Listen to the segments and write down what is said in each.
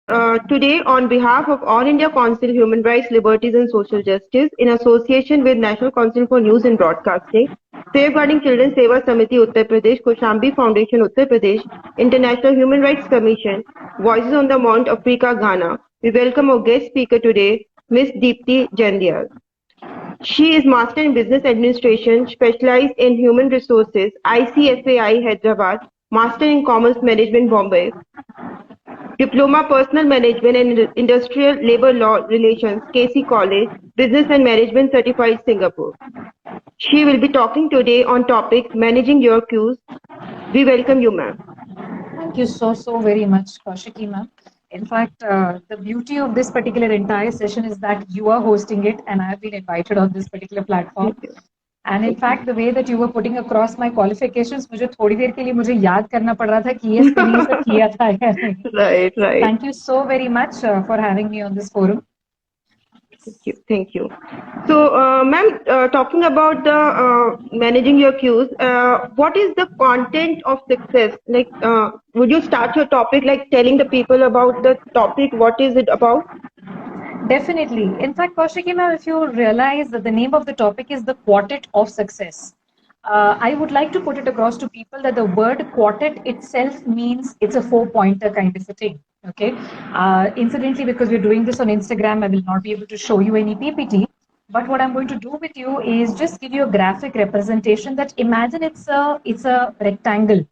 Today, on behalf of All India Council Human Rights, Liberties and Social Justice, in association with National Council for News and Broadcasting, Safeguarding Children Seva Samiti Uttar Pradesh, Koshambi Foundation Uttar Pradesh, International Human Rights Commission, Voices on the Mount, Africa, Ghana, we welcome our guest speaker today, Ms. Deepti Jandial. She is Master in Business Administration, specialized in Human Resources, ICFAI Hyderabad, Master in Commerce Management Bombay, Diploma Personal Management and Industrial Labor Law Relations, KC College, Business and Management Certified Singapore. She will be talking today on topic Managing Your Queues. We welcome you, ma'am. Thank you so very much, Kaushiki ma'am. In fact, the beauty of this particular entire session is that you are hosting it and I have been invited on this particular platform. And in fact, the way that you were putting across my qualifications, मुझे थोड़ी देर के लिए मुझे याद करना पड़ रहा था कि ये स्क्रीनिंग से किया था या नहीं. Right. Thank you so very much for having me on this forum. Thank you. So, ma'am, talking about the managing your queues, what is the content of success? Like, would you start your topic like telling the people about the topic? What is it about? Definitely. In fact, Kaushiki ma'am, if you realize that the name of the topic is the quartet of success, I would like to put it across to people that the word quartet itself means it's a 4-pointer kind of a thing. Okay. Incidentally, because we're doing this on Instagram, I will not be able to show you any PPT. But what I'm going to do with you is just give you a graphic representation that imagine it's a rectangle,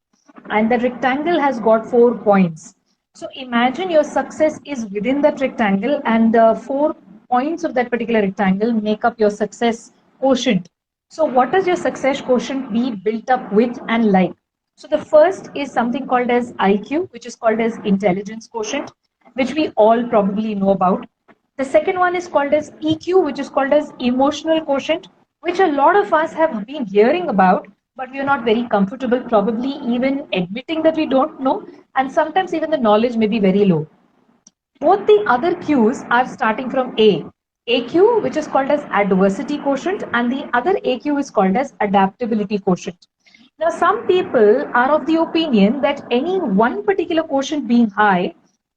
and the rectangle has got 4 points. So imagine your success is within that rectangle, and the 4 points of that particular rectangle make up your success quotient. So what does your success quotient be built up with and like? So the first is something called as IQ, which is called as intelligence quotient, which we all probably know about. The second one is called as EQ, which is called as emotional quotient, which a lot of us have been hearing about, but we are not very comfortable probably even admitting that we don't know, and sometimes even the knowledge may be very low. Both the other Qs are starting from AQ, which is called as adversity quotient, and the other AQ is called as adaptability quotient. Now, some people are of the opinion that any one particular quotient being high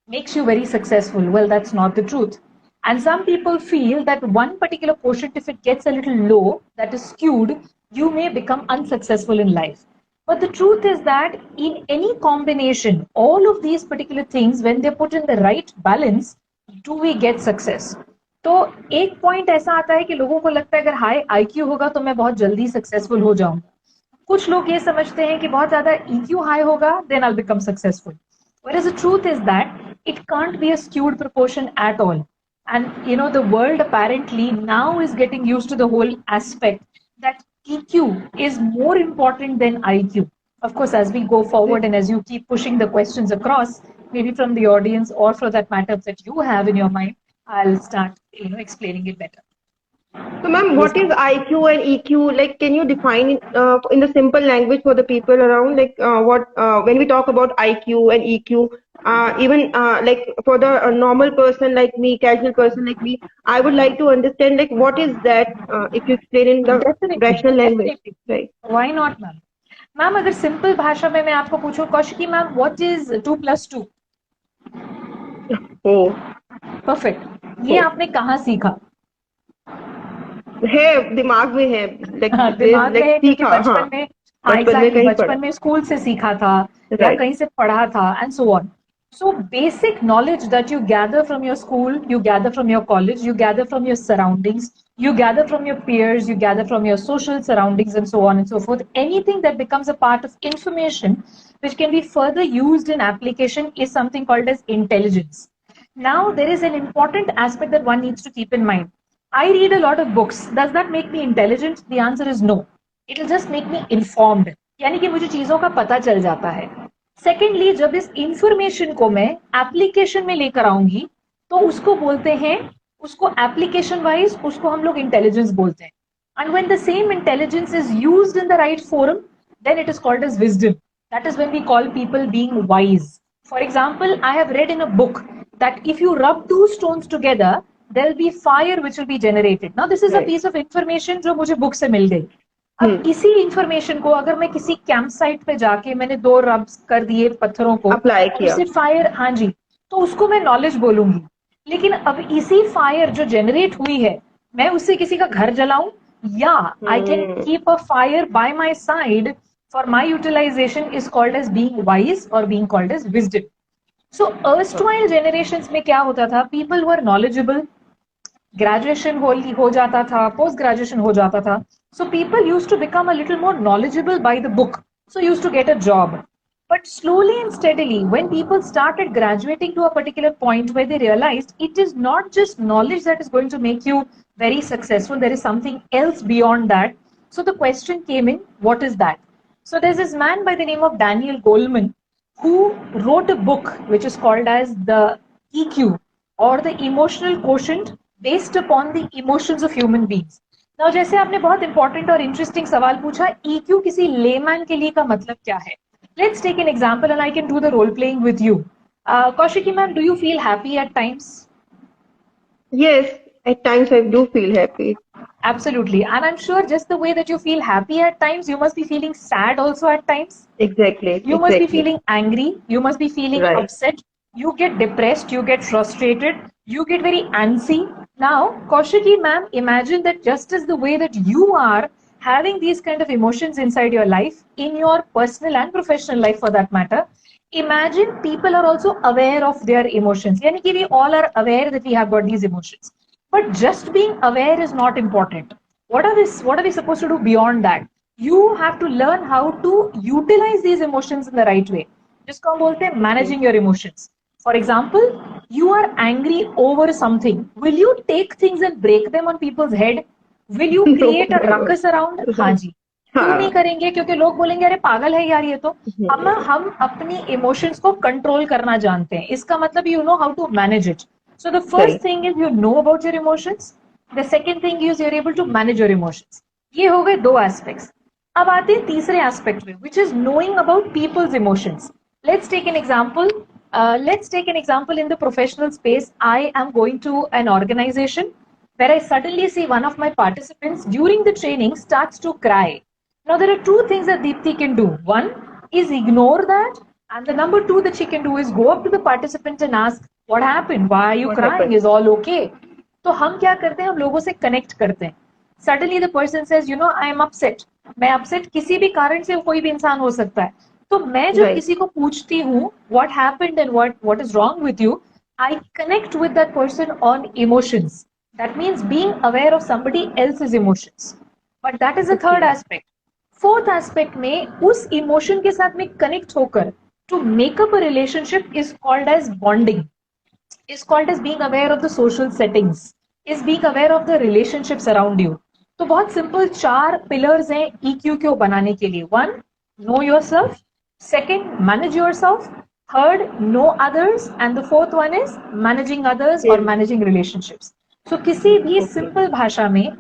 makes you very successful. Well, that's not the truth. And some people feel that one particular quotient, if it gets a little low, that is skewed, you may become unsuccessful in life. But the truth is that in any combination, all of these particular things, when they're put in the right balance, do we get success? तो एक point ऐसा आता है कि लोगों को लगता है अगर हाई IQ होगा तो मैं बहुत जल्दी सक्सेसफुल हो जाऊंगा. कुछ लोग ये समझते हैं कि बहुत ज्यादा EQ हाई होगा, then I'll become successful. Whereas the truth is that it can't be a skewed proportion at all. And you know, the world apparently now is getting used to the whole aspect that EQ is more important than IQ. Of course, as we go forward and as you keep pushing the questions across, maybe from the audience or for that matter that you have in your mind, I'll start, explaining it better. So, ma'am, what is IQ and EQ? Like, can you define it in the simple language for the people around? Like, when we talk about IQ and EQ, even like for the normal person like me, casual person like me, I would like to understand like what is that? If you explain in the rational language, right? Why not, ma'am? Ma'am, अगर simple भाषा में मैं आपको पूछूं, Kaushiki ma'am, what is 2 + 2? Oh, perfect. ये आपने कहाँ सीखा? है दिमाग में है, दिमाग में है क्योंकि बचपन में स्कूल से सीखा था या कहीं से पढ़ा था and so on. So basic knowledge that you gather from your school, you gather from your college, you gather from your surroundings, you gather from your peers, you gather from your social surroundings and so on and so forth. Anything that becomes a part of information which can be further used in application is something called as intelligence. Now there is an important aspect that one needs to keep in mind. I read a lot of books. Does that make me intelligent? The answer is no. It will just make me informed. यानी कि मुझे चीजों का पता चल जाता है. Secondly, जब इस information को मैं application में लेकर आऊंगी, तो उसको बोलते हैं, उसको application wise, उसको हम लोग intelligence बोलते हैं. And when the same intelligence is used in the right forum, then it is called as wisdom. That is when we call people being wise. For example, I have read in a book that if you rub 2 stones together, there will be fire which will be generated. Now, this is a piece of information जो मुझे book से मिल गई. अब इसी information को अगर मैं किसी कैंप साइट पे जाके मैंने 2 रब्स कर दिए पत्थरों को, अप्लाई किया, उससे फायर, हाँ जी, तो उसको मैं नॉलेज बोलूंगी। लेकिन अब इसी फायर जो जनरेट हुई है, मैं उससे किसी का घर जलाऊं, या I can keep a fire by my side for my utilization, is called as being wise और being called as wisdom. So erstwhile generations में क्या होता था, पीपल वर नॉलेजेबल, ग्रेजुएशन हो जाता था, पोस्ट ग्रेजुएशन हो जाता था, so people used to become a little more knowledgeable by the book, so used to get a job. But slowly and steadily, when people started graduating to a particular point where they realized it is not just knowledge that is going to make you very successful, there is something else beyond that. So the question came in, what is that? So there's this man by the name of Daniel Goleman who wrote a book which is called as the EQ, or the emotional quotient based upon the emotions of human beings. Now, जैसे आपने बहुत important और interesting सवाल पूछा, EQ किसी layman के लिए का मतलब क्या है? Let's take an example and I can do the role playing with you. Kaushiki ma'am, do you feel happy at times? Yes, at times I do feel happy. Absolutely. And I'm sure just the way that you feel happy at times, you must be feeling sad also at times. Exactly. You must be feeling angry. You must be feeling Right. upset. You get depressed. You get frustrated. You get very antsy. Now, Kaushiki ma'am, imagine that just as the way that you are having these kind of emotions inside your life, in your personal and professional life for that matter, imagine people are also aware of their emotions. Yani ki we all are aware that we have got these emotions. But just being aware is not important. What are we supposed to do beyond that? You have to learn how to utilize these emotions in the right way. जिसको हम बोलते हैं managing your emotions. For example, you are angry over something. Will you take things and break them on people's head? Will you create a ruckus around? हाँ जी, क्यों नहीं करेंगे? क्योंकि लोग बोलेंगे अरे पागल है यार ये तो। हम अपनी इमोशंस को कंट्रोल करना जानते हैं, इसका मतलब you know how to manage it. So the first thing is you know about your emotions. The second thing is you're able to manage your emotions. ये हो गए दो aspects. अब आते हैं तीसरे aspect में, which is knowing about people's emotions. Let's take an example. Let's take an example in the professional space. I am going to an organization where I suddenly see one of my participants during the training starts to cry. Now there are two things that Deepthi can do. One is ignore that, and the number two that she can do is go up to the participant and ask, what happened? Why are you crying? Is all okay? तो हम क्या करते हैं, हम लोगों से connect करते हैं. Suddenly the person says, you know, I am upset. मैं upset किसी भी कारण से कोई भी इंसान हो सकता है. तो मैं जब किसी को पूछती हूँ what happened and what is wrong with you, I connect with that person on emotions. That means being aware of somebody else's emotions. But that is the third aspect. Fourth aspect में उस emotion के साथ में connect होकर to make up a relationship is called as bonding. Is called as being aware of the social settings. Is being aware of the relationships around you. तो बहुत simple चार pillars हैं EQ को बनाने के लिए. One, know yourself. Second, manage yourself. Third, know others. And the fourth one is managing others or managing relationships. So किसी भी simple भाषा में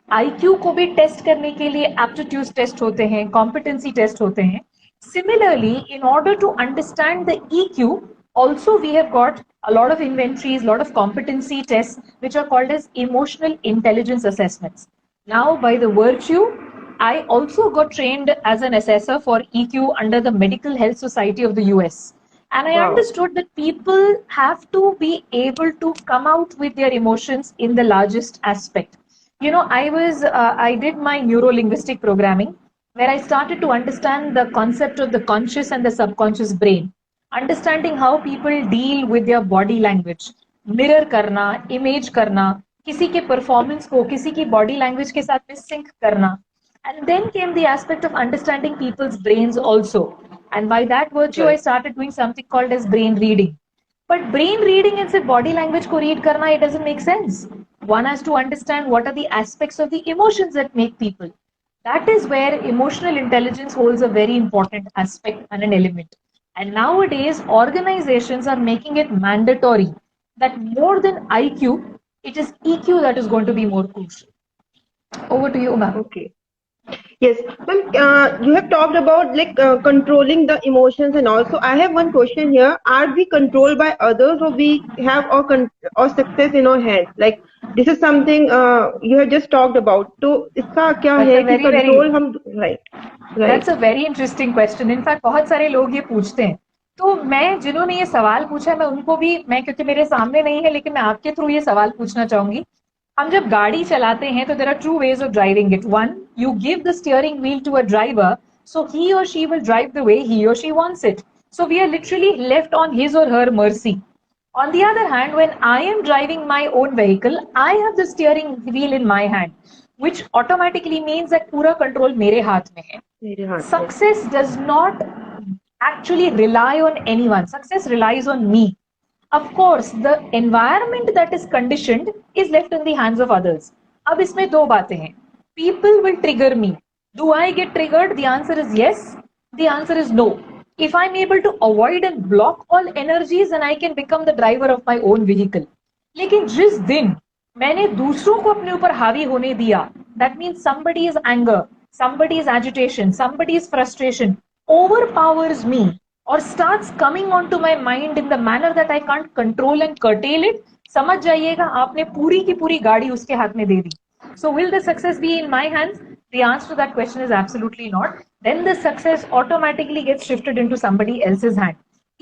IQ को भी टेस्ट करने के लिए aptitude टेस्ट होते हैं, competency टेस्ट होते हैं. Similarly, in order to understand the EQ, also we have got a lot of inventories, a lot of competency tests which are called as emotional intelligence assessments. Now, by the virtue, I also got trained as an assessor for EQ under the Medical Health Society of the US. And I understood that people have to be able to come out with their emotions in the largest aspect. You know, I did my neuro-linguistic programming where I started to understand the concept of the conscious and the subconscious brain. Understanding how people deal with their body language. Mirror करना, image करना, किसी के performance को किसी की body language के साथ में sync करना. And then came the aspect of understanding people's brains also. And by that virtue, I started doing something called as brain reading. But brain reading and सिर्फ body language को read करना, it doesn't make sense. One has to understand what are the aspects of the emotions that make people. That is where emotional intelligence holds a very important aspect and an element. And nowadays, organizations are making it mandatory that more than IQ, it is EQ that is going to be more crucial. Over to you, ma'am. Okay. Yes, ma'am, you have talked about like controlling the emotions, and also I have one question here. Are we controlled by others, or we have our success in our hands? Like this is something you have just talked about. तो इसका क्या है कि control हम right. That's a very interesting question. In fact, बहुत सारे लोग ये पूछते हैं. तो मैं जिन्होंने ये सवाल पूछा मैं उनको भी, मैं क्योंकि मेरे सामने नहीं है लेकिन मैं आपके थ्रू ये सवाल पूछना चाहूंगी। हम जब गाड़ी चलाते हैं तो there are two ways of driving it. One, you give the steering wheel to a driver so he or she will drive the way he or she wants it, so we are literally left on his or her mercy. On the other hand, when I am driving my own vehicle, I have the steering wheel in my hand, which automatically means that पूरा control मेरे हाथ में है. मेरे हाथ में। Success does not actually rely on anyone. Success relies on me. Of course, the environment that is conditioned is left in the hands of others. अब इसमें दो बातें हैं. People will trigger me. Do I get triggered? The answer is yes. The answer is no. If I'm able to avoid and block all energies, then I can become the driver of my own vehicle. लेकिन जिस दिन मैंने दूसरों को अपने ऊपर हावी होने दिया, that means somebody's anger, somebody's agitation, somebody's frustration overpowers me or starts coming onto my mind in the manner that I can't control and curtail it, समझ जाइएगा आपने पूरी की पूरी गाड़ी उसके हाथ में दे दी. So will the success be in my hands? The answer to that question is absolutely not. Then the success automatically gets shifted into somebody else's hand.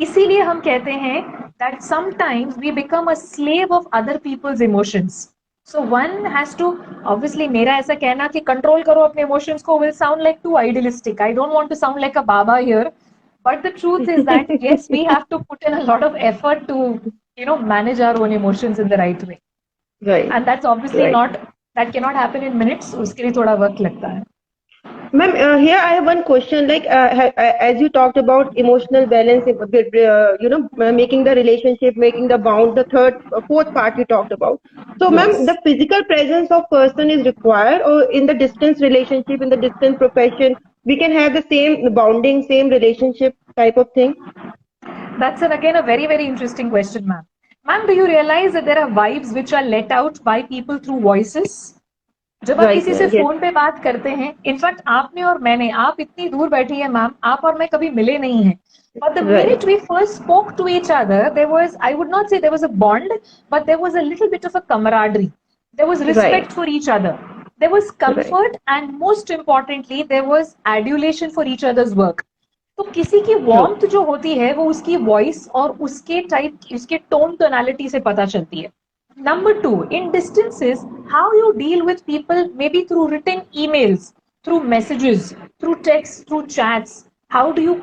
इसीलिए हम कहते हैं that sometimes we become a slave of other people's emotions. So one has to, obviously मेरा ऐसा कहना कि control करो अपने emotions को will sound like too idealistic. I don't want to sound like a baba here, but the truth is that yes, we have to put in a lot of effort to, manage our own emotions in the right way. Right. And that's obviously Right. that cannot happen in minutes. उसके लिए थोड़ा वक्त लगता है. Ma'am, here I have one question. Like, as you talked about emotional balance, making the relationship, making the bond, the fourth part you talked about. So, Yes. ma'am, the physical presence of person is required, or in the distance relationship, in the distance profession, we can have the same bonding, same relationship type of thing? That's again a very, very interesting question, ma'am. Ma'am, do you realize that there are vibes which are let out by people through voices? जब आप Right, किसी से ma'am, yes. Phone पे बात करते हैं, in fact आपने और मैंने, आप इतनी दूर बैठी है मैम, आप और मैं कभी मिले नहीं हैं. But the Right. minute we first spoke to each other, there was, I would not say there was a bond, but there was a little bit of a camaraderie. There was respect Right. for each other. There was comfort, and most importantly, there was adulation for each other's work. तो किसी की warmth जो होती है वो उसकी voice और उसके टाइप, उसके टोन टोनालिटी से पता चलती है. Number two, in distances, how you deal with people, maybe through written emails, through messages, through texts, through chats. How do you,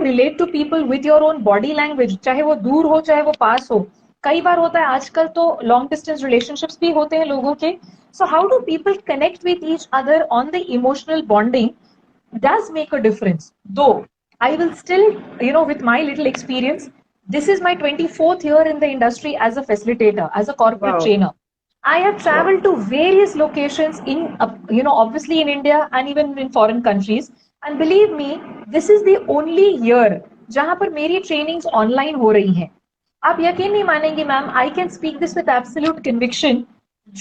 relate to people with your own body language? चाहे वो दूर हो, चाहे वो पास हो. कई बार होता है, आजकल तो long distance relationships भी होते हैं लोगों के. So how do people connect with each other on the emotional bonding does make a difference. Though I will still, with my little experience, this is my 24th year in the industry as a facilitator, as a corporate Wow. trainer. I have traveled to various locations in, obviously in India and even in foreign countries. And believe me, this is the only year जहां पर मेरी trainings online हो रही हैं. आप यकीन नहीं मानेंगी ma'am, I can speak this with absolute conviction.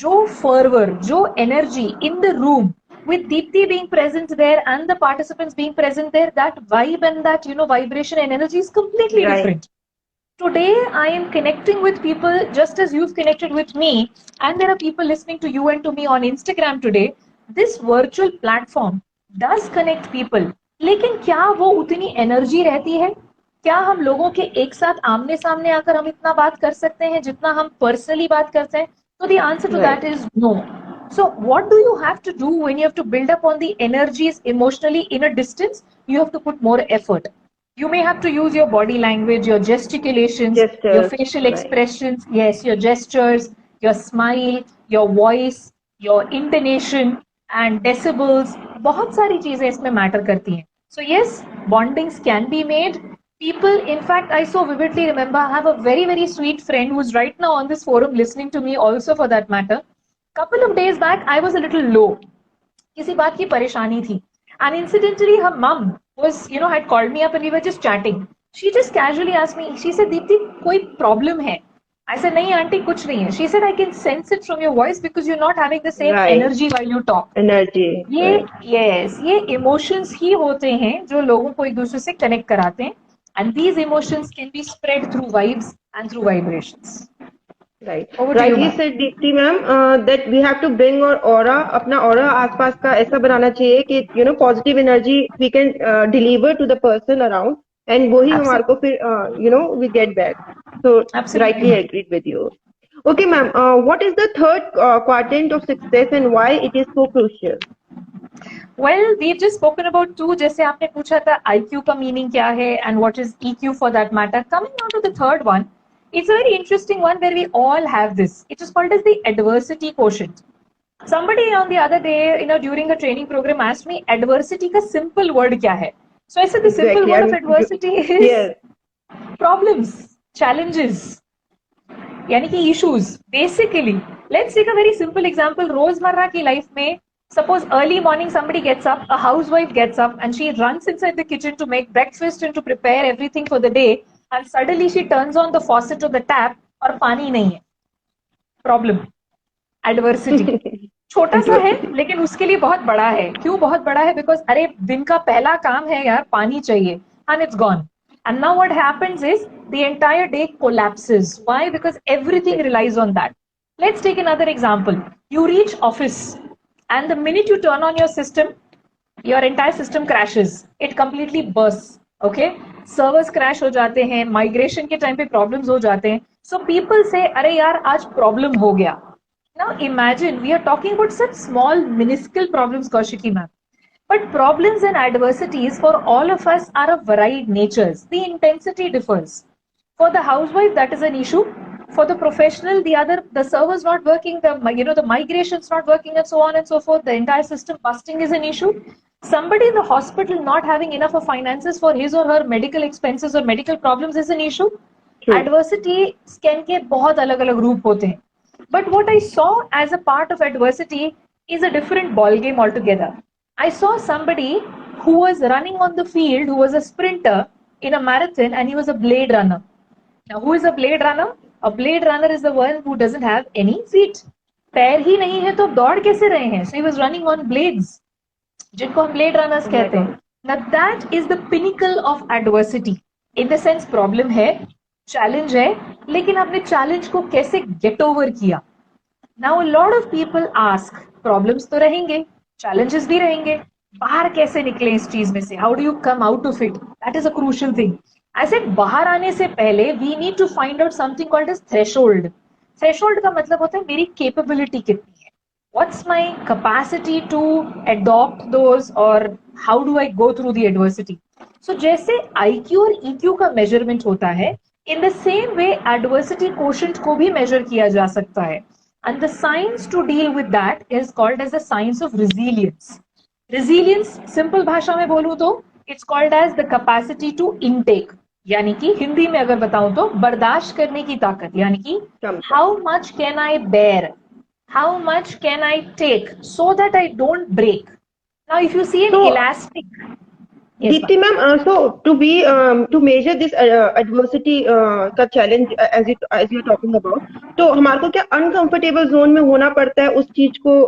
जो fervor, जो energy in the room, with Deepti being present there and the participants being present there, that vibe and that, vibration and energy is completely Right. different. Today, I am connecting with people just as you've connected with me, and there are people listening to you and to me on Instagram today. This virtual platform does connect people. लेकिन क्या वो उतनी energy रहती है? क्या हम लोगों के एक साथ आमने सामने आकर हम इतना बात कर सकते हैं जितना हम पर्सनली बात करते हैं? So the answer to that is no. So what do you have to do when you have to build up on the energies emotionally in a distance? You have to put more effort. You may have to use your body language, your gesticulations, Gestures, your facial right. expressions, yes, your gestures, your smile, your voice, your intonation and decibels. बहुत सारी चीजें इसमें matter करती हैं. So yes, bondings can be made. People, in fact, I so vividly remember, I have a very, very sweet friend who's right now on this forum listening to me also for that matter. Couple of days back, I was a little low. किसी बात की परेशानी थी. And incidentally, her mom was, had called me up and we were just chatting. She just casually asked me, she said, Deepti, कोई problem है? I said, नहीं aunty कुछ नहीं है. She said, I can sense it from your voice because you're not having the same Right. energy while you talk. Energy. ये Right. yes, ये emotions ही होते हैं जो लोगों को एक दूसरे से connect कराते हैं. And these emotions can be spread through vibes and through vibrations. Right. Over to you, Rightly ma'am. said, Deepti ma'am, that we have to bring our aura, अपना aura आसपास का ऐसा बनाना चाहिए कि positive energy we can deliver to the person around, and वही हमारे को Absolutely. फिर we get back. So rightly Absolutely. Agreed with you. Okay, ma'am. What is the third quadrant of success and why it is so crucial? Well, we've just spoken about two. जैसे आपने पूछा था IQ का meaning क्या है and what is EQ for that matter. Coming on to the third one, it's a very interesting one where we all have this. It is called as the adversity quotient. Somebody on the other day, during a training program asked me, adversity का simple word क्या है? So I said the simple Exactly. word of adversity is Yes. problems, challenges, यानी कि issues. Basically, let's take a very simple example. रोजमर्रा की life में, suppose early morning somebody gets up, a housewife gets up and she runs inside the kitchen to make breakfast and to prepare everything for the day, and suddenly she turns on the faucet or the tap और पानी नहीं है. Problem. Adversity. छोटा सा है लेकिन उसके लिए बहुत बड़ा है. क्यों बहुत बड़ा है? बिकॉज अरे दिन का पहला काम है यार, पानी चाहिए, and it's gone. And now what happens is the entire day collapses. Why? Because everything relies on that. Let's take another example. You reach office and the minute you turn on your system, your entire system crashes. It completely bursts. Okay? Servers crash हो जाते हैं, migration के time पे problems हो जाते हैं. So people say, अरे यार आज problem हो गया. Now imagine, we are talking about such small, minuscule problems, Kaushiki ma'am. But problems and adversities for all of us are of varied natures. The intensity differs. For the housewife, that is an issue. For the professional, the server's not working, the migration's not working, and so on and so forth. The entire system busting is an issue. Somebody in the hospital not having enough of finances for his or her medical expenses or medical problems is an issue. True. Adversity can के बहुत अलग-अलग रूप होते हैं. But what I saw as a part of adversity is a different ball game altogether. I saw somebody who was running on the field, who was a sprinter in a marathon, and he was a blade runner. Now, who is a blade runner? A blade runner is the one who doesn't have any feet. पैर ही नहीं है तो दौड़ कैसे रहे हैं? So he was running on blades, जिनको हम blade runners कहते हैं. Now that is the pinnacle of adversity. In the sense, problem है, challenge है, लेकिन आपने challenge को कैसे get over किया? Now a lot of people ask, problems तो रहेंगे, challenges भी रहेंगे, बाहर कैसे निकले इस चीज में से? How do you come out of it? That is a crucial thing. I said बाहर आने से पहले we need to find out something called as threshold. Threshold का मतलब होता है मेरी capability कितनी है. What's my capacity to adopt those, or how do I go through the adversity? So जैसे IQ और EQ का measurement होता है, in the same way adversity quotient को भी measure किया जा सकता है. And the science to deal with that is called as the science of resilience. Resilience, simple भाषा में बोलूं तो, it's called as the capacity to intake. यानी कि हिंदी में अगर बताऊं तो बर्दाश्त करने की ताकत, यानी कि how much can I bear, how much can I take so that I don't break. Now if you see an elastic, yes, Deepti ma'am, so to measure this adversity का challenge as you're talking about, तो हमारे को क्या uncomfortable zone में होना पड़ता है उस चीज को,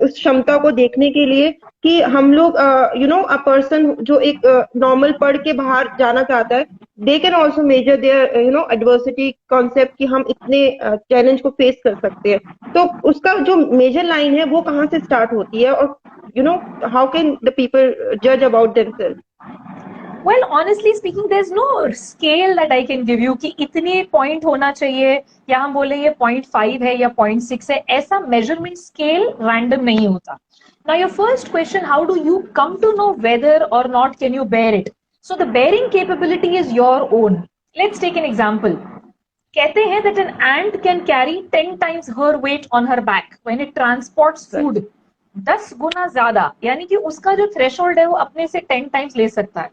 उस क्षमता को देखने के लिए कि हम लोग a person जो एक normal पढ़ के बाहर जाना चाहता है, they can also measure their adversity concept कि हम इतने challenge को face कर सकते हैं. तो उसका जो major line है वो कहाँ से start होती है, और how can the people judge about themselves? Well, honestly speaking, there's no scale that I can give you कि इतने point होना चाहिए, या हम बोले ये 0.5 है या 0.6 है. ऐसा measurement scale random नहीं होता. Now your first question, how do you come to know whether or not can you bear it? So the bearing capability is your own. Let's take an example. कहते हैं that an ant can carry 10 times her weight on her back when it transports food. 10 गुना ज्यादा, यानी कि उसका जो threshold है वो अपने से 10 times ले सकता है.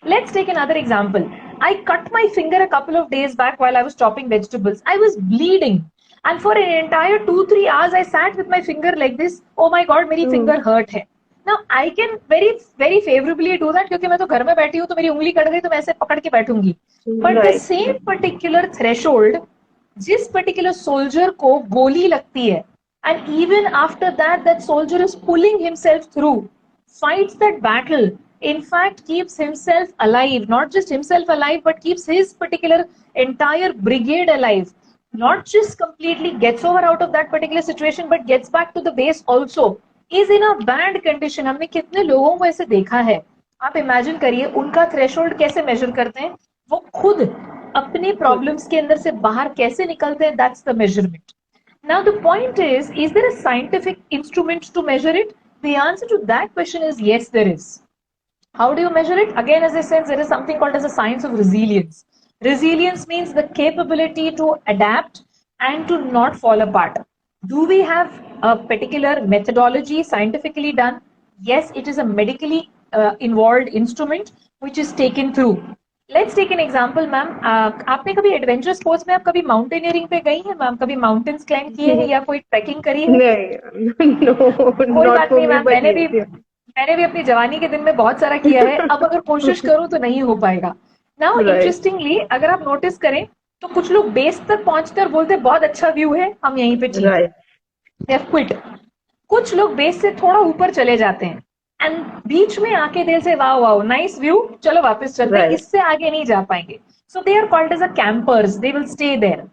Let's take another example. I cut my finger a couple of days back while I was chopping vegetables. I was bleeding. And for an entire 2-3 hours, I sat with my finger like this. Oh my God, मेरी finger hurt है. Now, I can very, very favorably do that क्योंकि मैं तो घर में बैठी हूँ, तो मेरी उंगली कट गई तो मैं ऐसे पकड़ के बैठूंगी. But the same particular threshold, जिस particular soldier को गोली लगती है, and even after that, that soldier is pulling himself through, fights that battle, in fact keeps himself alive, not just himself alive, but keeps his particular entire brigade alive, not just completely gets over out of that particular situation, but gets back to the base also, is in a bad condition. हमने कितने लोगों को ऐसे देखा है आप imagine करिए उनका थ्रेशोल्ड कैसे मेजर करते हैं, वो खुद अपने प्रॉब्लम्स के अंदर से बाहर कैसे निकलते हैं, that's the measurement. Now the point is there a scientific instrument to measure it? The answer to that question is yes, there is. How do you measure it? Again, as I said, there is something called as a science of resilience. Resilience means the capability to adapt and to not fall apart. Do we have a particular methodology scientifically done? Yes, it is a medically involved instrument which is taken through. Let's take an example, ma'am. आपने कभी adventure sports में आप कभी mountaineering पे गई हैं ma'am? कभी mountains climb किए हैं या कोई ट्रैकिंग करी है? नहीं, no, कोई not बात for नहीं me, मैम, but मैंने भी अपनी जवानी के दिन में बहुत सारा किया है. अब अगर कोशिश करूं तो नहीं हो पाएगा. Now Right. इंटरेस्टिंगली अगर आप नोटिस करें तो कुछ लोग बेस तक पहुंचते और बोलते हैं बहुत अच्छा व्यू है, हम यहीं पे ठीक right, दे हैव क्विट. कुछ लोग बेस से थोड़ा ऊपर चले जाते हैं एंड बीच में आके दिल से वाओ वाओ नाइस व्यू, चलो वापस चलते हैं, Right. इससे आगे नहीं जा पाएंगे. So they are called as a campers, they will stay there.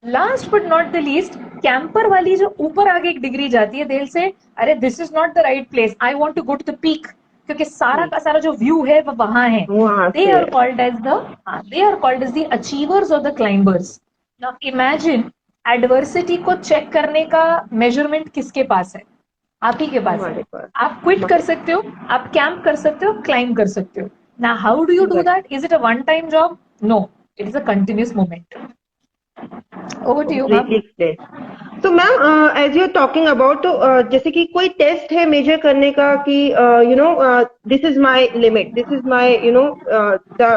Last but not the least, camper वाली जो ऊपर आगे एक डिग्री जाती है, दिल से अरे this is not the right place, I want to go to the peak, क्योंकि सारा का सारा जो व्यू है वो वहां है. वहां they say are called as the achievers और the climbers. Now imagine adversity को चेक करने का मेजरमेंट किसके पास है? आप ही के पास है. हमारे पास. आप क्विट कर सकते हो, आप कैंप कर सकते हो, क्लाइंब कर सकते हो. Now how do you do Right. That? Is it a one time job? No, it is a continuous movement. Over to you, ma'am. Completely explained. So ma'am, as you talking about, तो जैसे कि कोई test है major करने का कि this is my limit, this is my the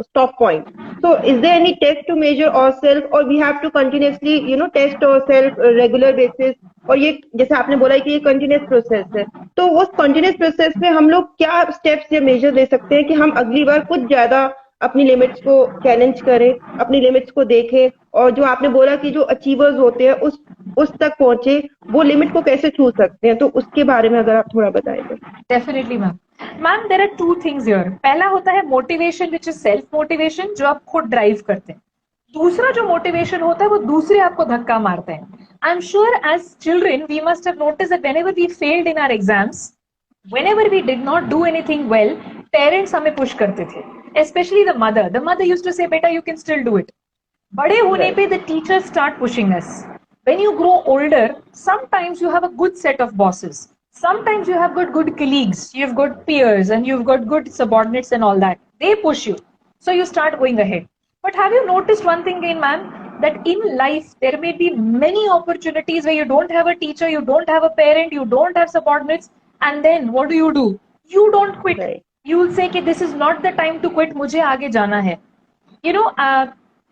stop point. So is there any test to measure ourself, और we have to continuously test ourself regular basis? और ये जैसे आपने बोला कि ये कंटिन्यूअस प्रोसेस है, तो उस कंटिन्यूअस प्रोसेस में हम लोग क्या स्टेप्स या मेजर ले सकते हैं कि हम अगली बार कुछ ज्यादा अपनी लिमिट्स को चैलेंज करें, अपनी लिमिट्स को देखें, और जो आपने बोला कि जो अचीवर्स होते हैं उस तक पहुंचे, वो लिमिट को कैसे छू सकते हैं, तो उसके बारे में अगर आप थोड़ा बताएं तो. Definitely ma'am. Ma'am there are two things here. पहला होता है motivation which is self motivation, जो आप खुद ड्राइव करते हैं. दूसरा जो मोटिवेशन होता है वो दूसरे आपको धक्का मारते हैं. I am sure as children we must have notice that whenever we failed in our exams, whenever we did not do anything well, parents हमें push करते थे, especially the mother. The mother used to say, "Beta, you can still do it." बड़े होने पे the teachers start pushing us. When you grow older, sometimes you have a good set of bosses. Sometimes you have got good colleagues, you've got peers, and you've got good subordinates and all that. They push you, so you start going ahead. But have you noticed one thing again, ma'am? That in life there may be many opportunities where you don't have a teacher, you don't have a parent, you don't have subordinates. And then what do? You don't quit. Right. You will say that this is not the time to quit. मुझे आगे जाना है.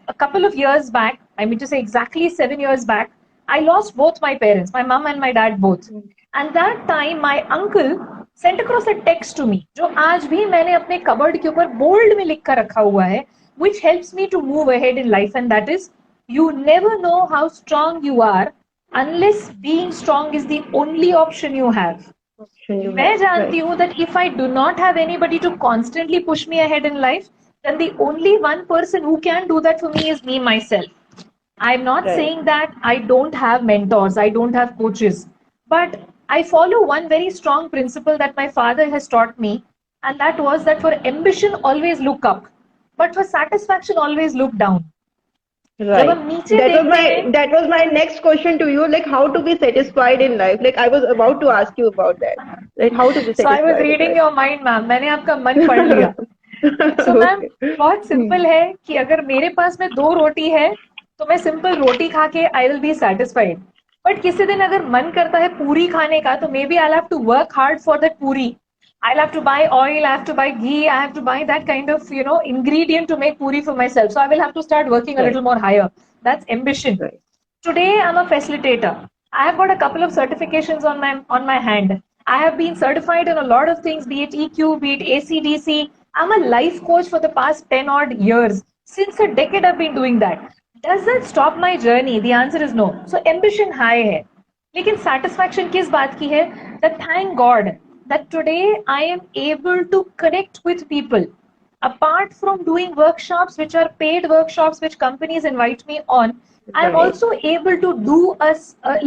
A couple of years back, I mean to say exactly 7 years back, I lost both my parents, my mom and my dad both. And that time my uncle sent across a text to me, जो आज भी मैंने अपने cupboard के ऊपर bold में लिख कर रखा हुआ है, which helps me to move ahead in life, and that is, you never know how strong you are unless being strong is the only option you have. मैं जानती हूँ that if I do not have anybody to constantly push me ahead in life, then the only one person who can do that for me is me myself. I'm not saying that I don't have mentors, I don't have coaches, but I follow one very strong principle that my father has taught me, and that was that for ambition always look up, but for satisfaction always look down. Right. That was my next question to you. Like, how to be satisfied in life? Like, I was about to ask you about that. Like, how to be satisfied. So I was reading your mind, ma'am. मैंने आपका मन पढ़ लिया. So ma'am बहुत simple है कि अगर मेरे पास में 2 रोटी है तो मैं सिंपल रोटी खा के I will be satisfied. But किसी दिन अगर मन करता है पूरी खाने का, तो maybe I'll have to work hard for that पूरी. I'll have to buy oil, I have to buy ghee, I have to buy that kind of, ingredient to make puri for myself. So I will have to start working a little more higher. That's ambition. Right. Today I'm a facilitator. I have got a couple of certifications on my hand. I have been certified in a lot of things, be it EQ, be it ACDC. I'm a life coach for the past 10 odd years. Since a decade I've been doing that. Does that stop my journey? The answer is no. So ambition high है. लेकिन satisfaction किस बात की है? That thank God that today I am able to connect with people. Apart from doing workshops, which are paid workshops, which companies invite me on, I am also able to do a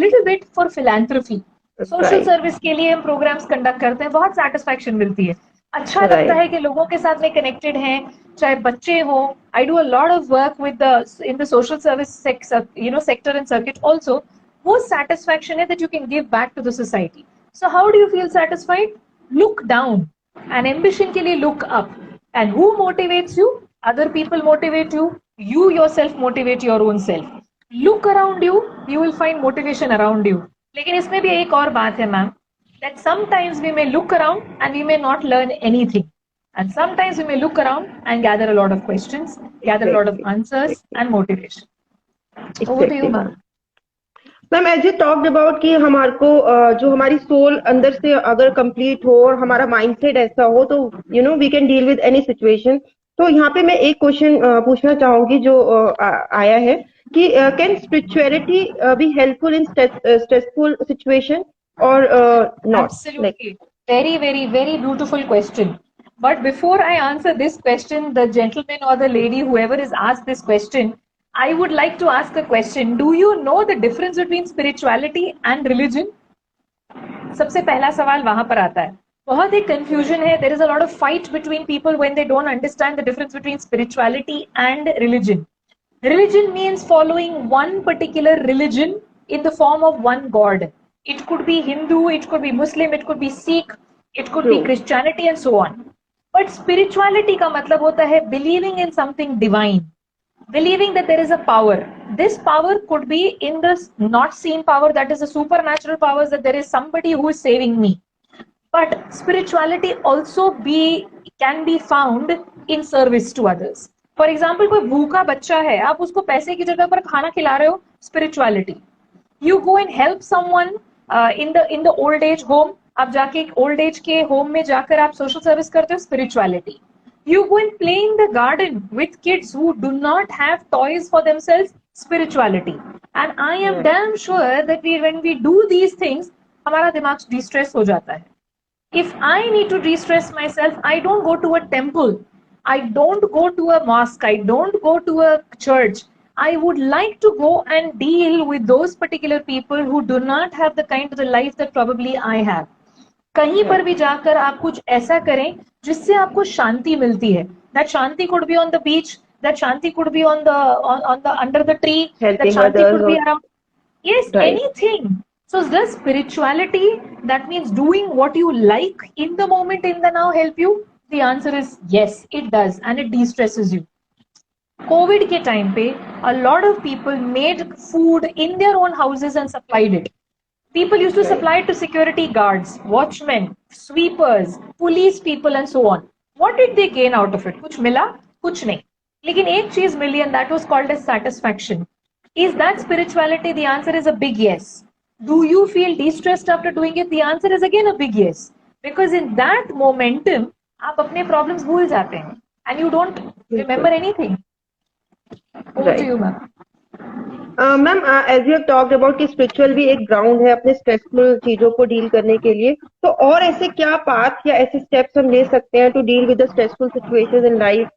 little bit for philanthropy. Social service के लिए हम programs conduct करते हैं, बहुत satisfaction मिलती है. अच्छा लगता Right. है कि लोगों के साथ में कनेक्टेड हैं, चाहे बच्चे हो. I do a lot of work with the in the social service sector and circuit also. वो सेटिस्फैक्शन है that you can give back to the society. So how do you feel satisfied? Look down and ambition के लिए look up. And who motivates you? Other people motivate you. You yourself motivate your own self. Look around you, you will find motivation around you. लेकिन इसमें भी एक और बात है ma'am, that sometimes we may look around and we may not learn anything. And sometimes we may look around and gather a lot of questions, gather a lot of Exactly. answers and motivation. Over to you, Exactly, ma'am. ma'am. Ma'am as you talked about कि हमारे को जो हमारी soul अंदर से अगर complete हो और हमारा माइंडसेट ऐसा हो तो we can deal with any situation. तो यहाँ पे मैं एक क्वेश्चन पूछना चाहूंगी जो आया है कि can spirituality be helpful in stressful situation or not like. Absolutely. Very, very, very beautiful question. But before I answer this question, the gentleman or the lady, whoever is asked this question, I would like to ask a question. Do you know the difference between spirituality and religion? सबसे पहला सवाल वहां पर आता है. बहुत एक confusion है. There is a lot of fight between people when they don't understand the difference between spirituality and religion. Religion means following one particular religion in the form of one God. It could be Hindu, it could be Muslim, it could be Sikh, it could be True. Christianity and so on. But spirituality का मतलब होता है believing in something divine, believing that there is a power. This power could be in the not seen power, that is the supernatural powers, that there is somebody who is saving me. But spirituality also can be found in service to others. For example, कोई भूखा बच्चा है, आप उसको पैसे की जगह पर खाना खिला रहे हो, spirituality. You go and help someone in the old age home. आप जाके old age के home में जाकर आप social service करते हो, spirituality. You go and play in the garden with kids who do not have toys for themselves, spirituality. And I am damn sure that when we do these things, हमारा दिमाग de-stress हो जाता है. If I need to de-stress myself, I don't go to a temple. I don't go to a mosque. I don't go to a church. I would like to go and deal with those particular people who do not have the kind of the life that probably I have. कहीं पर भी जाकर आप कुछ ऐसा करें जिससे आपको शांति मिलती है. That shanti could be on the beach. That shanti could be on the under the tree. That Helping shanti others could be or around. Yes, right. anything. So does spirituality, that means doing what you like in the moment, in the now, help you? The answer is yes, it does, and it de-stresses you. COVID के time पे a lot of people made food in their own houses and supplied it. People used to supply it to security guards, watchmen, sweepers, police people and so on. What did they gain out of it? कुछ मिला? कुछ नहीं. लेकिन एक चीज मिली and that was called as satisfaction. Is that spirituality? The answer is a big yes. Do you feel de-stressed after doing it? The answer is again a big yes. Because in that momentum, आप अपने problems भूल जाते हैं and you don't remember anything. Over to you, ma'am. Ma'am as you talked about कि spiritual भी एक ground है अपने स्ट्रेसफुल चीजों को डील करने के लिए. तो और ऐसे क्या पाथ या ऐसे स्टेप्स हम ले सकते हैं to deal with the stressful situations in life?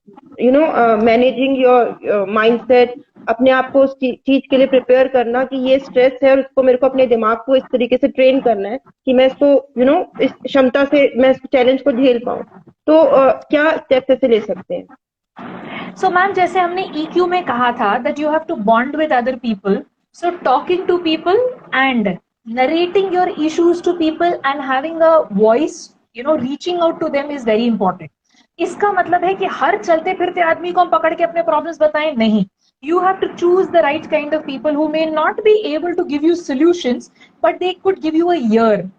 Managing your mindset, अपने आप को उस चीज के लिए प्रिपेयर करना कि ये स्ट्रेस है और उसको मेरे को अपने दिमाग को इस तरीके से ट्रेन करना है कि मैं इसको इस क्षमता से मैं इस चैलेंज को झेल पाऊँ. तो क्या स्टेप्स ऐसे ले सकते हैं? So मैम, जैसे हमने EQ में कहा था that you have to bond with other people. So talking to people and narrating your issues to people and having a voice, reaching out to them is very important. इसका मतलब है कि हर चलते फिरते आदमी को हम पकड़ के अपने problems बताएं, नहीं. You have to choose the right kind of people who may not be able to give you solutions, but they could give you a ear.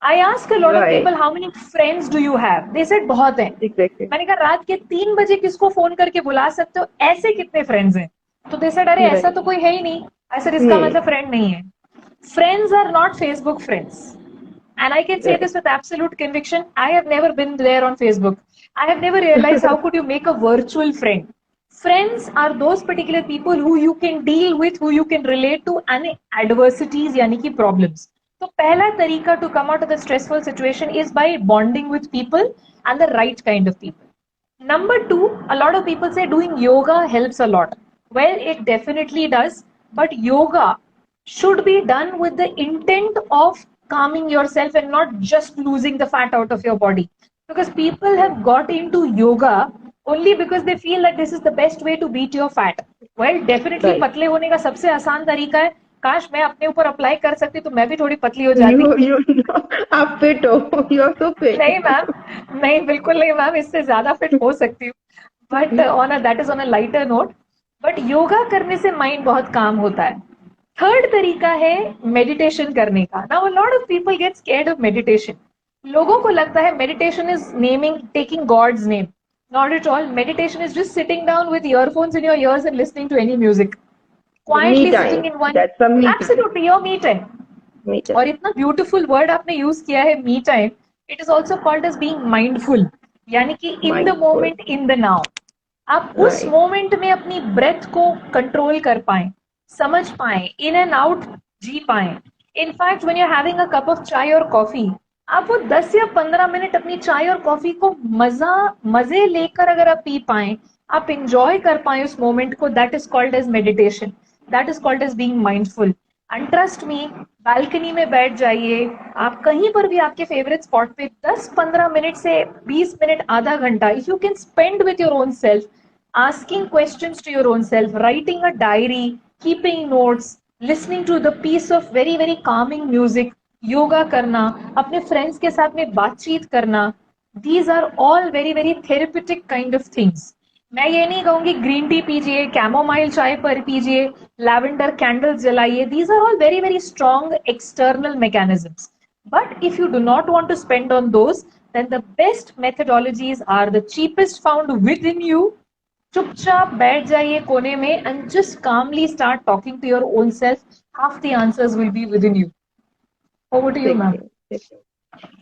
I asked a lot of people, how many friends do you have? They said बहुत हैं. Exactly. मैंने कहा रात के 3 बजे किसको phone करके बुला सकते हो, ऐसे कितने फ्रेंड्स हैं? तो they said अरे ऐसा तो कोई है ही नहीं. I said इसका मतलब फ्रेंड नहीं है. Friends are not Facebook friends. And I can say this with absolute conviction. I have never been there on Facebook. I have never realized how could you make a virtual friend. Friends are those particular people who you can deal with, who you can relate to, and adversities यानी कि problems. तो पहला तरीका to come out of the stressful situation is by bonding with people and the right kind of people. Number 2, a lot of people say doing yoga helps a lot. Well, it definitely does, but yoga should be done with the intent of calming yourself and not just losing the fat out of your body. because people have got into yoga only because they feel that this is the best way to beat your fat. Well, definitely Right. पतले होने का सबसे आसान तरीका है. काश मैं अपने ऊपर अप्लाई कर सकती तो मैं भी थोड़ी पतली हो जाती. आप फिट हो, यू आर सो फिट. नहीं मैम, नहीं बिल्कुल नहीं मैम, इससे ज्यादा फिट हो सकती हूँ. But on a that is on a lighter note. But yoga करने से माइंड बहुत काम होता है. थर्ड तरीका है मेडिटेशन करने का. Now a lot of people get scared of meditation. लोगों को लगता है meditation is naming taking god's name. Not at all. Meditation is just sitting down with earphones in your ears and listening to any music, me quietly time, sitting in one. That's a me time. Absolutely your me time. Me और time. इतना beautiful word आपने use किया है, me time. It is also called as being mindful, यानी कि in the mindful. Moment, in the now. आप उस right. Moment में अपनी ब्रेथ को कंट्रोल कर पाए, समझ पाए, इन एंड आउट जी पाए. In fact when you are having a cup of chai और कॉफी, आप वो 10 या 15 मिनट अपनी चाय और कॉफी को मजे लेकर अगर आप पी पाए, आप इंजॉय कर पाए उस मोमेंट को, that is called as meditation. That is called as being mindful. And trust me, balcony में बैठ जाइए, आप कहीं पर भी आपके फेवरेट स्पॉट पे 10-15 मिनट से 20 मिनट, आधा घंटा, if you can spend with your own self, asking questions to your own self, writing a diary, keeping notes, listening to the piece of very very calming music, yoga करना, अपने friends के साथ में बातचीत करना, these are all very very therapeutic kind of things. मैं ये नहीं कहूंगी ग्रीन टी पीजिए, कैमोमाइल चाय पर पीजिए, लैवेंडर कैंडल्स जलाइए. These are all very very strong external mechanisms. But if you do not want to spend on those, then the best methodologies are the cheapest found within you. चुपचाप बैठ जाइए कोने में and just calmly start talking to your own self. Half the answers will be within you. Over to you, ma'am.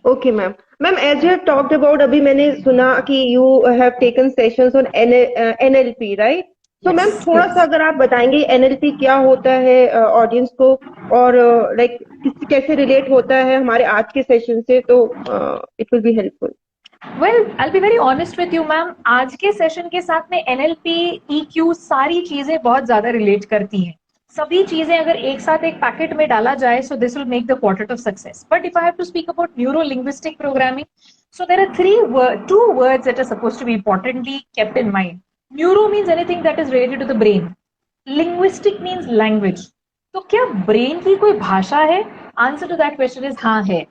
Okay ma'am. Ma'am, as you talked about, अभी मैंने सुना कि you have taken sessions on NLP, right? तो ma'am Yes, थोड़ा yes. सा अगर आप बताएंगे एनएलपी क्या होता है ऑडियंस को, और लाइक कैसे रिलेट होता है हमारे आज के सेशन से, तो it will be helpful. Well, I'll be very honest with you, ma'am. आज के सेशन के साथ में NLP, EQ, सारी चीजें बहुत ज्यादा रिलेट करती हैं. सभी चीजें अगर एक साथ एक पैकेट में डाला जाए, so this will make the quartet of success. But if I have to speak about neuro-linguistic programming, so there are two words that are supposed to be importantly kept in mind. Neuro means anything that is related to the brain. Linguistic means language. तो क्या brain की कोई भाषा है? Answer to that question is हाँ है.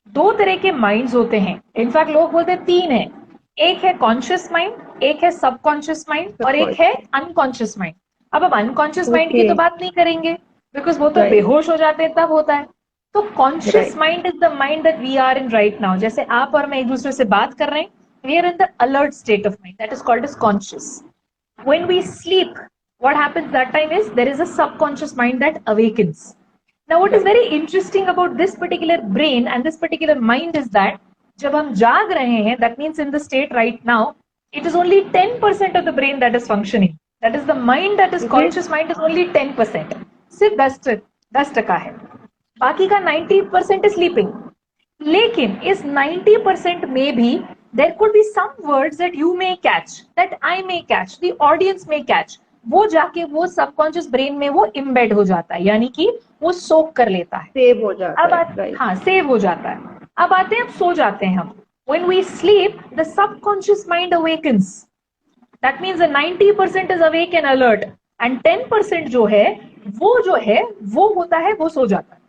दो तरह के माइंड्स होते हैं. इनफैक्ट लोग बोलते हैं तीन है. एक है कॉन्शियस माइंड, एक है सबकॉन्शियस माइंड, और एक है अनकॉन्शियस माइंड. अब हम अनकॉन्शियस माइंड की तो बात नहीं करेंगे, बिकॉज वो तो बेहोश हो जाते हैं तब होता है. तो conscious mind is the mind that we are in right now. जैसे आप और मैं एक दूसरे से बात कर रहे हैं, we are in the alert state of mind, that is called as conscious. When we sleep, what happens that time is there is a subconscious mind that awakens. Now what is very interesting about this particular brain and this particular mind is that जब हम जाग रहे हैं, that means in the state right now, it is only 10% of the brain that is functioning. That is the mind that is conscious mind is only 10%. सिर्फ 10% है. बाकी का 90% is sleeping. लेकिन इस 90% में भी there could be some words that you may catch, that I may catch, the audience may catch. वो जाके वो सबकॉन्शियस ब्रेन में वो इम्बेड हो जाता है, यानी कि वो सोक कर लेता है, सेव हो जाता है. हाँ, सेव हो जाता है. अब आते हैं, अब सो जाते हैं हम. When we sleep, the subconscious mind awakens. That means the 90% is awake and alert, and 10% जो है वो होता है, वो सो जाता है.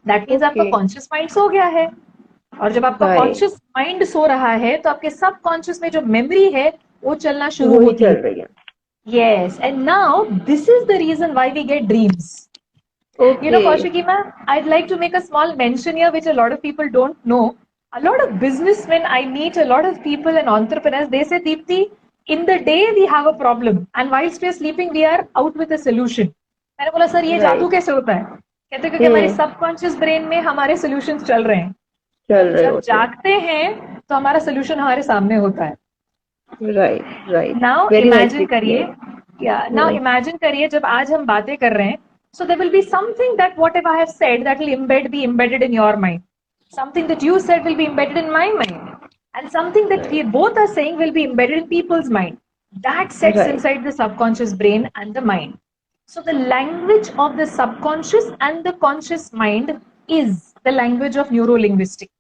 That means आपका कॉन्शियस माइंड सो गया है. और जब आपका कॉन्शियस माइंड सो रहा है, तो आपके सबकॉन्शियस में जो मेमोरी है वो चलना शुरू होती है. Yes, and now this is the reason why we get dreams. Okay. You know, Kaushiki ma'am, I'd like to make a small mention here, which a lot of people don't know. A lot of businessmen I meet, a lot of people and entrepreneurs, they say, Deepti, in the day we have a problem, and whilst we are sleeping, we are out with a solution. मैंने बोला sir ये जादू कैसे होता है? कहते हैं क्योंकि हमारे सबकॉन्शियस ब्रेन में हमारे सॉल्यूशंस चल रहे हैं. जब जागते हैं तो हमारा सॉल्यूशन हमारे सामने होता है. Right. Now imagine करिए, now imagine करिए जब आज हम बातें कर रहे हैं, so there will be something that whatever I have said that will be embedded in your mind. Something that you said will be embedded in my mind, and something that we both are saying will be embedded in people's mind. That sets inside the subconscious brain and the mind. So the language of the subconscious and the conscious mind is the language of neuro-linguistic.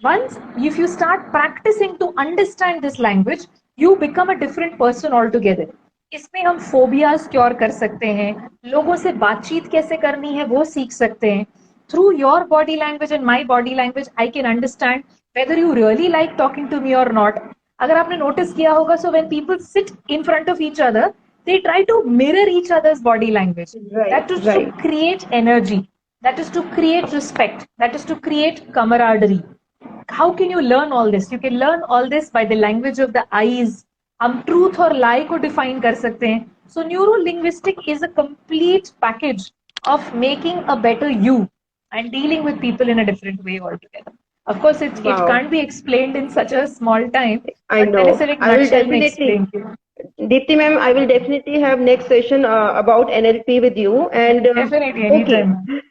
Once if you start practicing to understand this language, you become a different person altogether. इसमें हम phobias cure कर सकते हैं, लोगों से बातचीत कैसे करनी है वो सीख सकते हैं. Through your body language and my body language, I can understand whether you really like talking to me or not. अगर आपने नोटिस किया होगा, so when people sit in front of each other, they try to mirror each other's body language. Right, That is right. to create energy. That is to create respect. That is to create camaraderie. How can you learn all this? You can learn all this by the language of the eyes. हम truth और lie को define कर सकते हैं. So neuro-linguistic is a complete package of making a better you and dealing with people in a different way altogether. Of course, it Wow. can't be explained in such a small time. I But know. मैंने सिर्फ एक I will nutshell में definitely, explain किया. Deepti ma'am, I will definitely have next session about NLP with you. And Definitely, okay, anytime.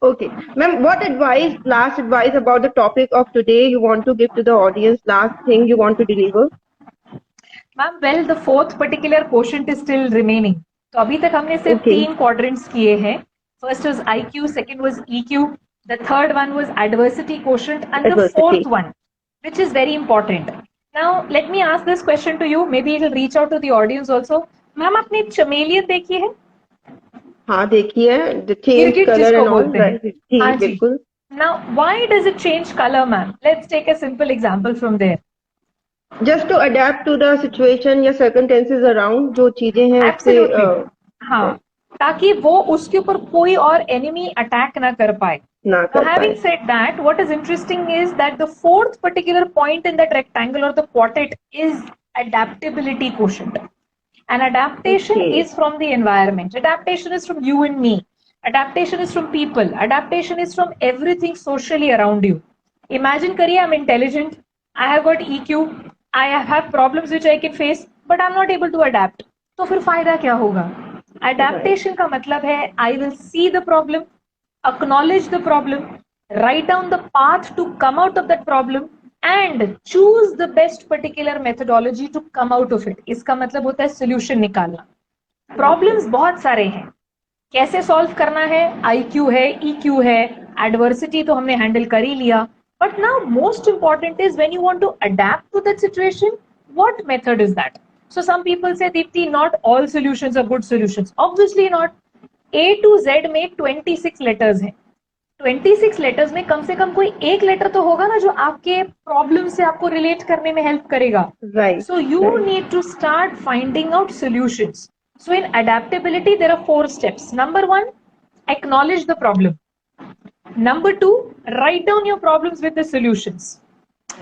okay, ma'am, what advice, last advice about the topic of today you want to give to the audience? Last thing you want to deliver? Ma'am, well, the fourth particular quotient is still remaining. तो अभी तक हमने सिर्फ Okay. 3 quadrants किए हैं. First was IQ, second was EQ, the third one was adversity quotient, and the Adversity. fourth one, which is very important. Now, let me ask this question to you. Maybe it will reach out to the audience also. Ma'am, आपने chameleon देखी है? हाँ देखिए, the change गिरगिट color जिसको and all, बोलते हैं. right? जी हाँ जी. बिल्कुल. Now, why does it change color, ma'am? Let's take a simple example from there. Just to adapt to the situation या circumstances around, जो चीजें हैं उससे Absolutely. हाँ, ताकि वो उसके ऊपर कोई और enemy attack ना कर पाए. ना Now, कर having पाए. said that, what is interesting is that the fourth particular point in that rectangle or the quartet is adaptability quotient. And adaptation Okay. is from the environment. Adaptation is from you and me. Adaptation is from people. Adaptation is from everything socially around you. Imagine करिए, I'm intelligent. I have got EQ. I have problems which I can face, but I'm not able to adapt. तो फिर फायदा क्या होगा? Adaptation का मतलब है I will see the problem, acknowledge the problem, write down the path to come out of that problem, and choose the best particular methodology to come out of it. इसका मतलब होता है solution निकालना. Problems बहुत सारे हैं. कैसे solve करना है? IQ है, EQ है, adversity तो हमने handle कर ही लिया. But now most important is when you want to adapt to that situation, what method is that? So some people say, Deepti, not all solutions are good solutions. Obviously not. A to Z में 26 letters हैं. 26 letters में कम से कम कोई एक letter तो होगा ना जो आपके प्रॉब्लम से आपको रिलेट करने में हेल्प करेगा. Right. So you need to start finding out solutions. So in adaptability, there are 4 steps. Number 1, acknowledge the problem. Number 2, write down your problems with the solutions.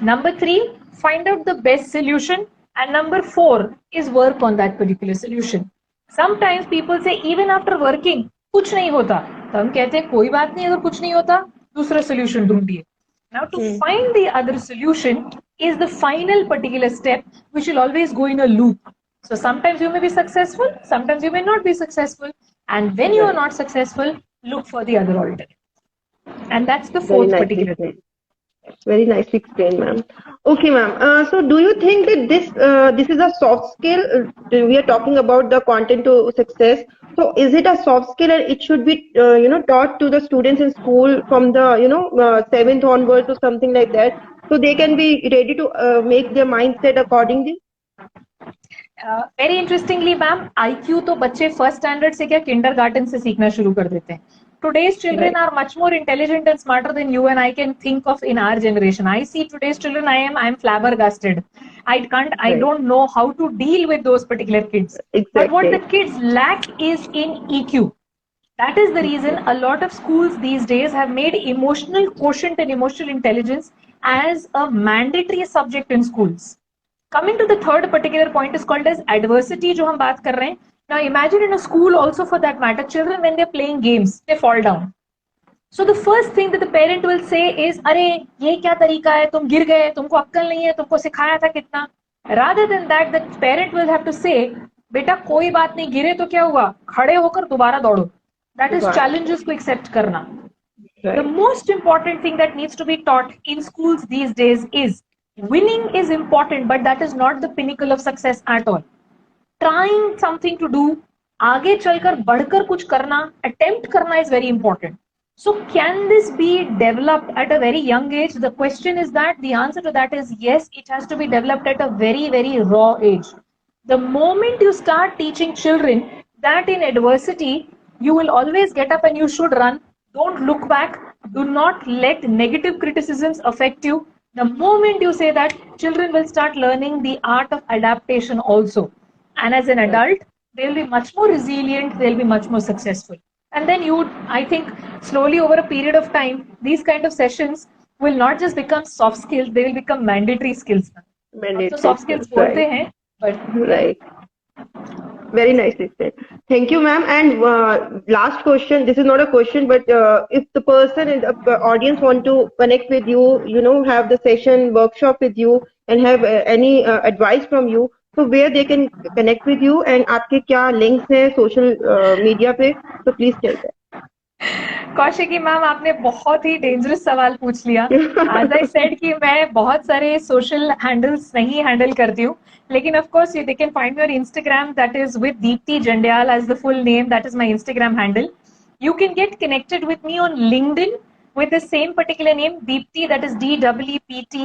Number 3, find out the best solution. And number 4 is work on that particular solution. Sometimes people say even after working, कुछ नहीं होता. तो हम कहते हैं कोई बात नहीं, अगर कुछ नहीं होता दूसरा solution ढूंढिए. Now to find the other solution is the final particular step, which will always go in a loop. So sometimes you may be successful, sometimes you may not be successful, and when you are not successful, look for the other alternative. And that's the Very fourth nicely particular thing. explained. Very nicely explained, ma'am. Okay, ma'am. So, do you think that this is a soft skill? We are talking about the content to success. So, is it a soft skill, and it should be taught to the students in school from the 7th onwards or something like that, so they can be ready to make their mindset accordingly? Very interestingly, ma'am, IQ तो बच्चे first standard से क्या kindergarten से सीखना शुरू कर देते हैं. Today's children are much more intelligent and smarter than you and I can think of in our generation. I see today's children, I am flabbergasted. I don't know how to deal with those particular kids. Exactly. But what the kids lack is in EQ. That is the reason a lot of schools these days have made emotional quotient and emotional intelligence as a mandatory subject in schools. Coming to the third particular point is called as adversity, जो हम बात कर रहे हैं. Now imagine in a school also for that matter, children when they're playing games, they fall down. So the first thing that the parent will say is, अरे ये क्या तरीका है, तुम गिर गए, तुमको अक्कल नहीं है, तुमको सिखाया था कितना. Rather than that, the parent will have to say, बेटा कोई बात नहीं, गिरे तो क्या हुआ, खड़े होकर दोबारा दौड़ो. That is challenges को accept करना. The most important thing that needs to be taught in schools these days is winning is important, but that is not the pinnacle of success at all. Trying something to do, आगे चलकर बढ़कर कुछ करना, attempt करना is very important. So can this be developed at a very young age? The question is that the answer to that is yes, it has to be developed at a very, very raw age. The moment you start teaching children that in adversity you will always get up and you should run, don't look back, do not let negative criticisms affect you. The moment you say that, children will start learning the art of adaptation also. And as an adult, they'll be much more resilient, they'll be much more successful. And then I think, slowly over a period of time, these kind of sessions will not just become soft skills, they will become mandatory skills. अब तो soft skills बोलते हैं, but right. Very nicely said. Thank you, ma'am. And last question. This is not a question, but if the person in the audience want to connect with you, have the session workshop with you, and have any advice from you, so where they can connect with you, and आपके क्या links हैं social media पे, so please tell that. Kaushiki ma'am, आपने बहुत ही dangerous सवाल पूछ लिया. As I said कि मैं बहुत सारे सोशल हैंडल्स नहीं हैंडल करती हूँ, लेकिन of course they can find me on Instagram, that is with Deepti Jandyal as the full name, that is my Instagram handle. You can get connected with me on LinkedIn with the same particular name, Deepti, that is DEEPTI,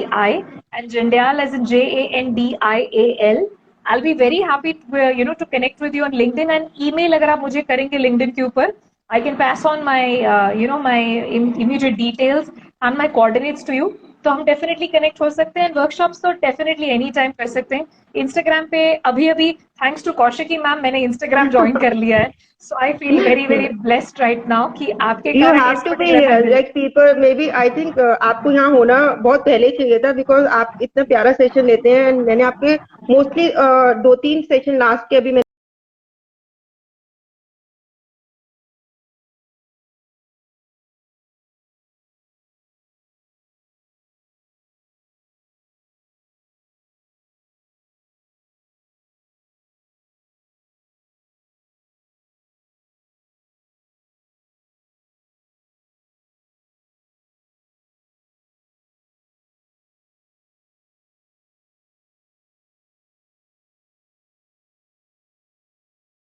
and Jandyal as in JANDIAL. I'll be very happy to connect with you on LinkedIn, and email अगर आप मुझे करेंगे LinkedIn के ऊपर, I can pass on my my immediate details and my coordinates to you. तो हम definitely connect हो सकते हैं. Workshops तो definitely any time कर सकते हैं. Instagram पे अभी thanks to कौशिकी मैम मैंने Instagram join कर लिया है. So I feel very, very blessed right now कि आपके You have to be here. Like people, maybe I think आपको यहाँ होना बहुत पहले चाहिए था, because आप इतना प्यारा सेशन लेते हैं. मैंने आपके mostly 2-3 सेशन लास्ट के अभी